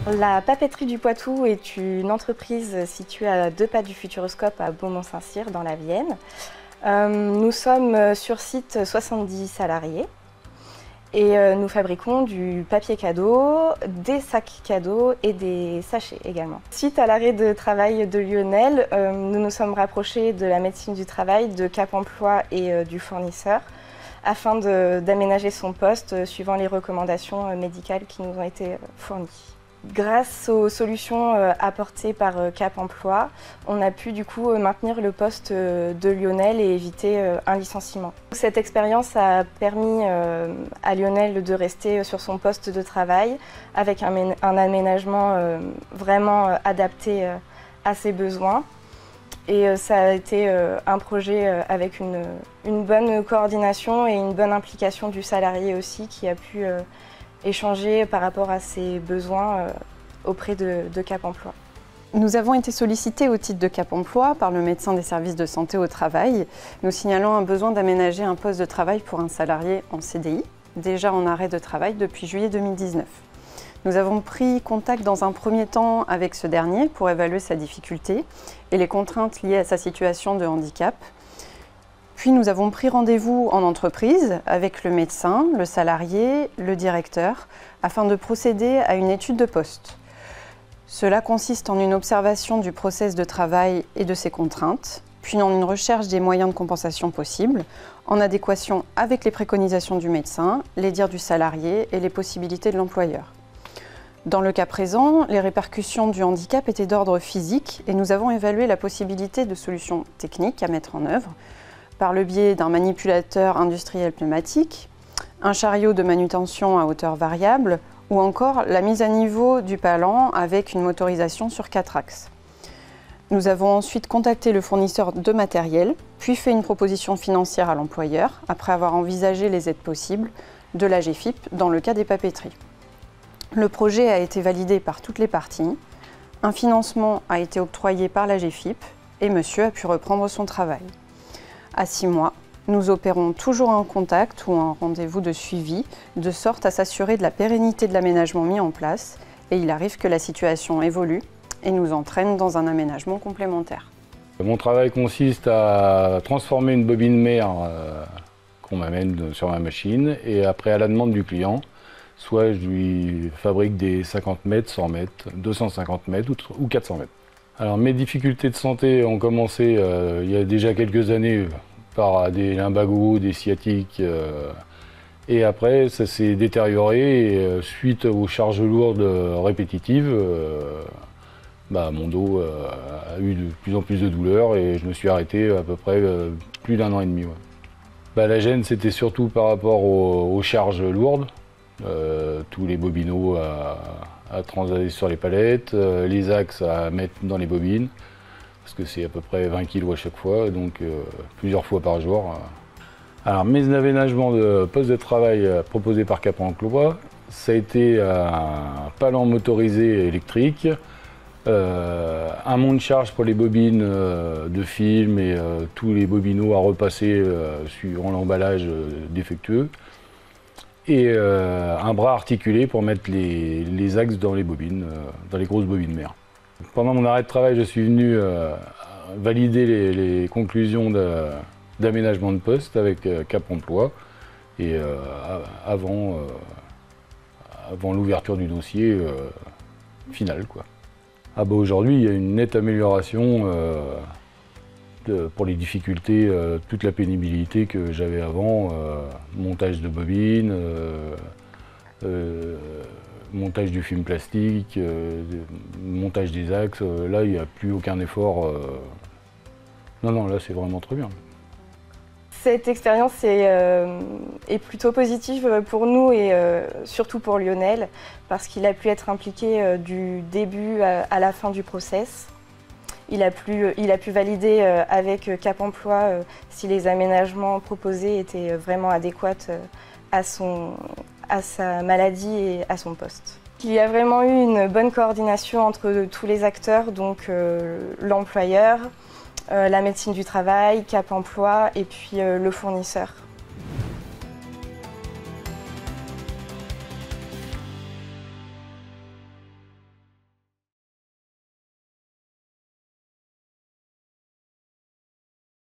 La papeterie du Poitou est une entreprise située à 2 pas du Futuroscope à Beaumont-Saint-Cyr dans la Vienne. Nous sommes sur site 70 salariés et nous fabriquons du papier cadeau, des sacs cadeaux et des sachets également. Suite à l'arrêt de travail de Lionel, nous nous sommes rapprochés de la médecine du travail, de Cap Emploi et du fournisseur afin d'aménager son poste suivant les recommandations médicales qui nous ont été fournies. Grâce aux solutions apportées par Cap Emploi, on a pu du coup maintenir le poste de Lionel et éviter un licenciement. Cette expérience a permis à Lionel de rester sur son poste de travail avec un aménagement vraiment adapté à ses besoins. Et ça a été un projet avec une bonne coordination et une bonne implication du salarié aussi qui a pu échanger par rapport à ses besoins auprès de Cap Emploi. Nous avons été sollicités au titre de Cap Emploi par le médecin des services de santé au travail, nous signalant un besoin d'aménager un poste de travail pour un salarié en CDI, déjà en arrêt de travail depuis juillet 2019. Nous avons pris contact dans un premier temps avec ce dernier pour évaluer sa difficulté et les contraintes liées à sa situation de handicap. Puis nous avons pris rendez-vous en entreprise avec le médecin, le salarié, le directeur, afin de procéder à une étude de poste. Cela consiste en une observation du process de travail et de ses contraintes, puis en une recherche des moyens de compensation possibles, en adéquation avec les préconisations du médecin, les dires du salarié et les possibilités de l'employeur. Dans le cas présent, les répercussions du handicap étaient d'ordre physique et nous avons évalué la possibilité de solutions techniques à mettre en œuvre, par le biais d'un manipulateur industriel pneumatique, un chariot de manutention à hauteur variable ou encore la mise à niveau du palan avec une motorisation sur 4 axes. Nous avons ensuite contacté le fournisseur de matériel, puis fait une proposition financière à l'employeur après avoir envisagé les aides possibles de l'AGEFIP dans le cas des papeteries. Le projet a été validé par toutes les parties, un financement a été octroyé par l'AGEFIP et monsieur a pu reprendre son travail. À 6 mois, nous opérons toujours un contact ou un rendez-vous de suivi, de sorte à s'assurer de la pérennité de l'aménagement mis en place, et il arrive que la situation évolue et nous entraîne dans un aménagement complémentaire. Mon travail consiste à transformer une bobine mère qu'on m'amène sur ma machine, et après à la demande du client, soit je lui fabrique des 50 mètres, 100 mètres, 250 mètres ou 400 mètres. Alors mes difficultés de santé ont commencé il y a déjà quelques années par des lumbagos, des sciatiques, et après ça s'est détérioré et suite aux charges lourdes répétitives, mon dos a eu de plus en plus de douleurs et je me suis arrêté à peu près plus d'1 an et demi. Ouais. La gêne c'était surtout par rapport aux charges lourdes, tous les bobineaux à transader sur les palettes, les axes à mettre dans les bobines, parce que c'est à peu près 20 kg à chaque fois, donc plusieurs fois par jour. Alors mes aménagements de poste de travail proposés par Cap Emploi, ça a été un palan motorisé électrique, un monte-charge pour les bobines de film et tous les bobineaux à repasser suivant l'emballage défectueux, et un bras articulé pour mettre les axes dans les bobines, dans les grosses bobines mères. Pendant mon arrêt de travail, je suis venu valider les conclusions d'aménagement de poste avec Cap Emploi et avant l'ouverture du dossier final, quoi. Aujourd'hui, il y a une nette amélioration pour les difficultés, toute la pénibilité que j'avais avant, montage de bobines, montage du film plastique, montage des axes. Là, il n'y a plus aucun effort. Non, là, c'est vraiment très bien. Cette expérience est plutôt positive pour nous et surtout pour Lionel, parce qu'il a pu être impliqué du début à la fin du process. Il a pu valider avec Cap Emploi si les aménagements proposés étaient vraiment adéquats à sa maladie et à son poste. Il y a vraiment eu une bonne coordination entre tous les acteurs, donc l'employeur, la médecine du travail, Cap Emploi et puis le fournisseur.